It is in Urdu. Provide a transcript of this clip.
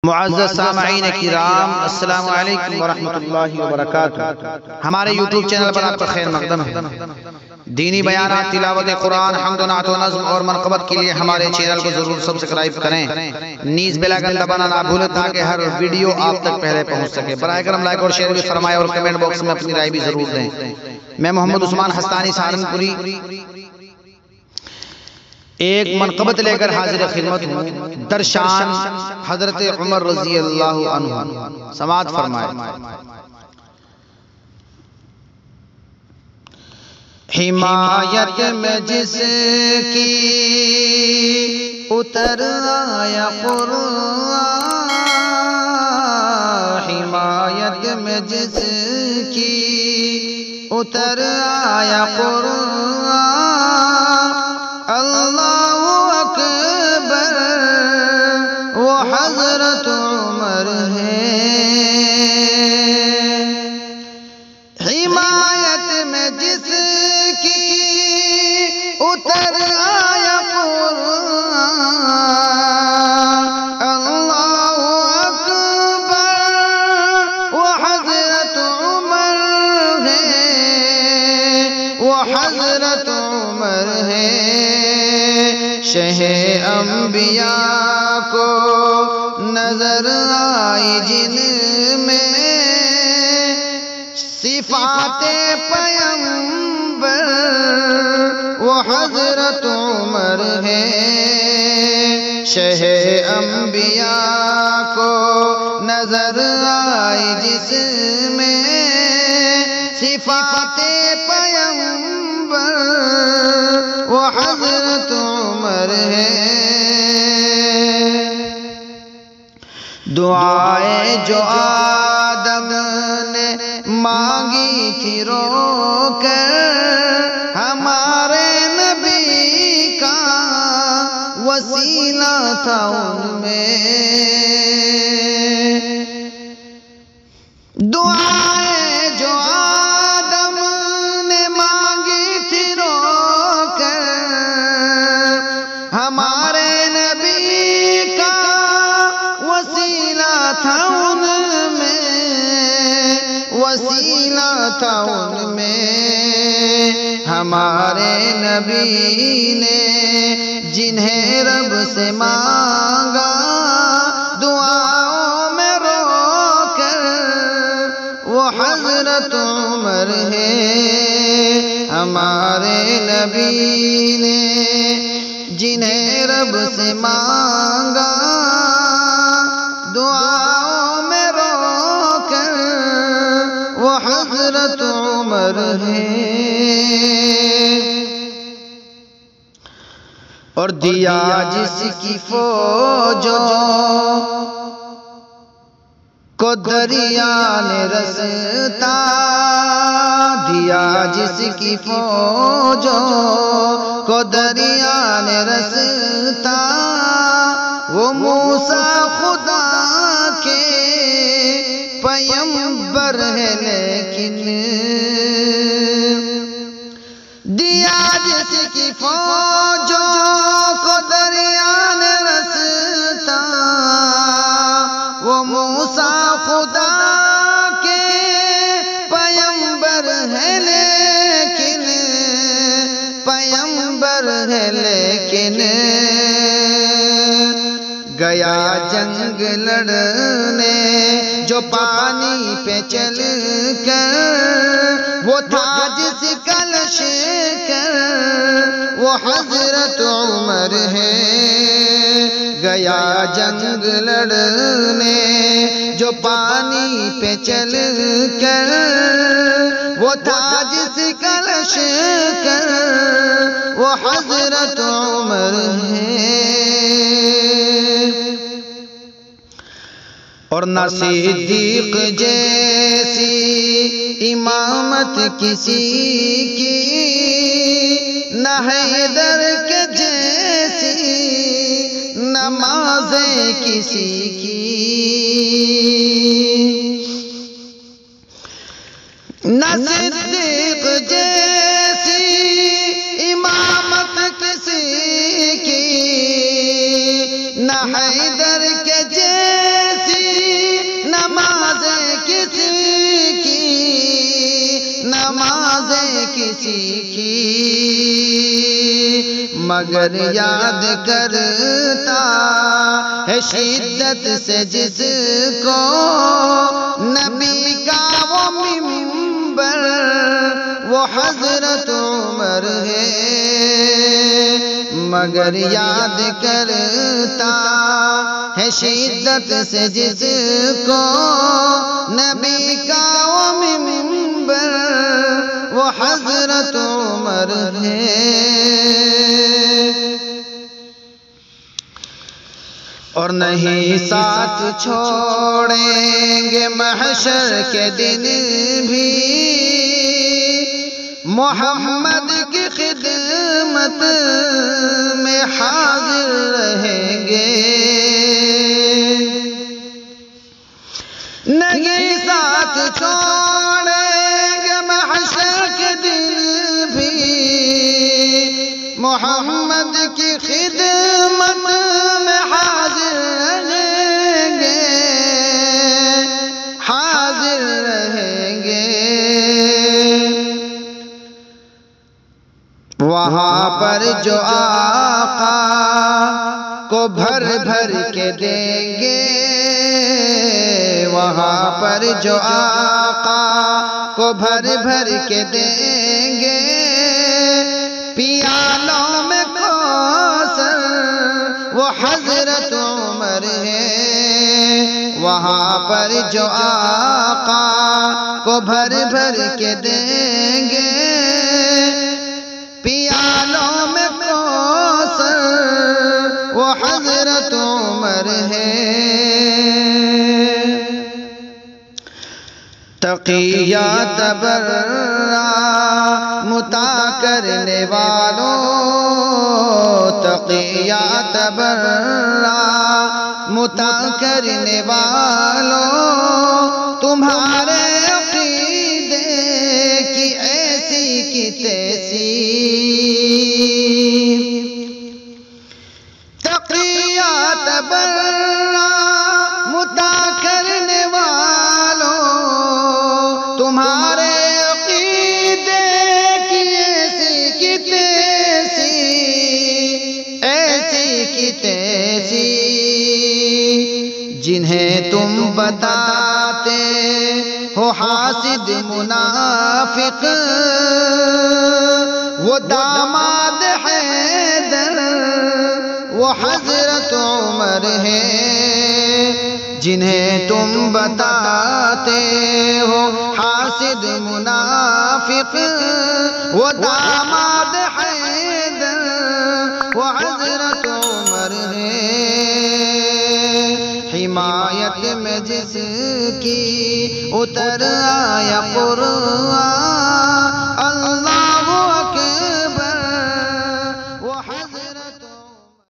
معزز سامعین کرام، السلام علیکم ورحمۃ اللہ وبرکاتہ۔ ہمارے یوٹیوب چینل پر آپ کا خیر مقدم ہے۔ دینی بیانات، تلاوت قرآن، حمد و نعت و نظم اور منقبت کے لیے ہمارے چینل کو ضرور سبسکرائب کریں، نیز بیل آئیکن دبانا نہ بھولیں تاکہ ہر ویڈیو آپ تک پہلے پہنچ سکے۔ براہ کرم لائک اور شیئر بھی فرمائیں اور کمنٹ باکس میں اپنی رائے بھی ضرور دیں۔ میں محمد عثمان حسانی سہارنپوری ایک منقبت لے کر حاضر خدمت ہوں، درشان حضرت عمر رضی اللہ عنہ۔ سماعت فرمائے۔ حمایت میں جس کی اتر آیا قرآن، حمایت میں جس کی اتر آیا قرآن، اللہ اکبر وہ حضرت عمر ہے۔ حمایت میں جس کی اتر آیا قرآن، اللہ اکبر وہ حضرت عمر ہے، وہ حضرت عمر ہے۔ شہ انبیاء کو نظر آئی جن میں صفات پیغمبر، وہ حضرت عمر ہے۔ شہ انبیاء کو نظر آئی جس میں صفات پیغمبر، وہ حضرت عمر ہے۔ دعائیں جو آدم نے مانگی تھی رو کر، ہمارے نبی کا وسیلہ تھا ان میں۔ دعائیں جو آدم نے مانگی تھی رو کر، ہمارے نبی کا وسیلہ تھا ان میں، وسیلہ تھا ان میں۔ ہمارے نبی نے جنہیں رب سے مانگا دعاؤں میں رو کر، وہ حضرت عمر ہے۔ ہمارے نبی نے جنہیں رب سے مانگا دعاؤں میں رو کر، وہ حضرت عمر ہے۔ اور دیا جس کی فوجوں کو دریا نے رستا، دیا جس کی فوجوں کو دریا نے رستا، وہ موسیٰ خدا کے پیغمبر ہے لیکن، دیا جس کی فوجوں کو دریا نے رستا، وہ موسیٰ خدا کے پیغمبر ہے لیکن، پیغمبر ہے لیکن، گیا جنگ لڑنے جو پانی پہ چل کر، وہ تھا جس کا لشکر، وہ حضرت عمر ہے۔ گیا جنگ لڑنے جو پانی پہ چل کر، وہ تھا جس کا لشکر، وہ حضرت عمر ہے۔ اور نہ صدیق جیسی امامت کسی کی، نہ حیدر کے جیسی نمازیں کسی کی، نہ صدیق جیسی امامت کسی کی، نہ حیدر کے جیسی مگر یاد کرتا ہے شدت سے جس کو نبی کا وہ منبر وہ حضرت عمر ہے مگر یاد کرتا ہے شدت سے جس کو نبی کا وہ منبر وہ حضرت عمر ہے اور نہیں ساتھ چھوڑیں گے محشر کے دن بھی محمد کی خدمت میں حاضر رہیں گے نہیں ساتھ چھوڑیں گے محشر کے دن بھی محمد کی خدمت میں حاضر رہیں گے حاضر رہیں گے وہاں پر جو آقا کو بھر بھر کے دیں گے وہاں پر جو آقا کو بھر بھر کے دیں گے پیالوں میں کوثر وہ حضرت عمر ہے وہاں پر جو آقا کو بھر بھر کے دیں گے پیالوں میں کوثر وہ حضرت عمر ہے تقیہ تبرہ مطاع کرنے والوں تقیہ تبرہ مطاع کرنے والوں تمہارے عقیدے کی ایسی کی تیسی تقیہ تبرہ مطاع کرنے والوں تمہارے عقیدے کی ایسی کی تیسی ایسی کی تیسی جنہیں تم بتاتے ہو حاسد منافق وہ داماد حیدر وہ حضرت عمر ہے جنہیں تم بتاتے ہو حاسد منافق وہ داماد حیدر وہ حضرت عمر ہے حمایت میں جس کی اتر آیا قرآن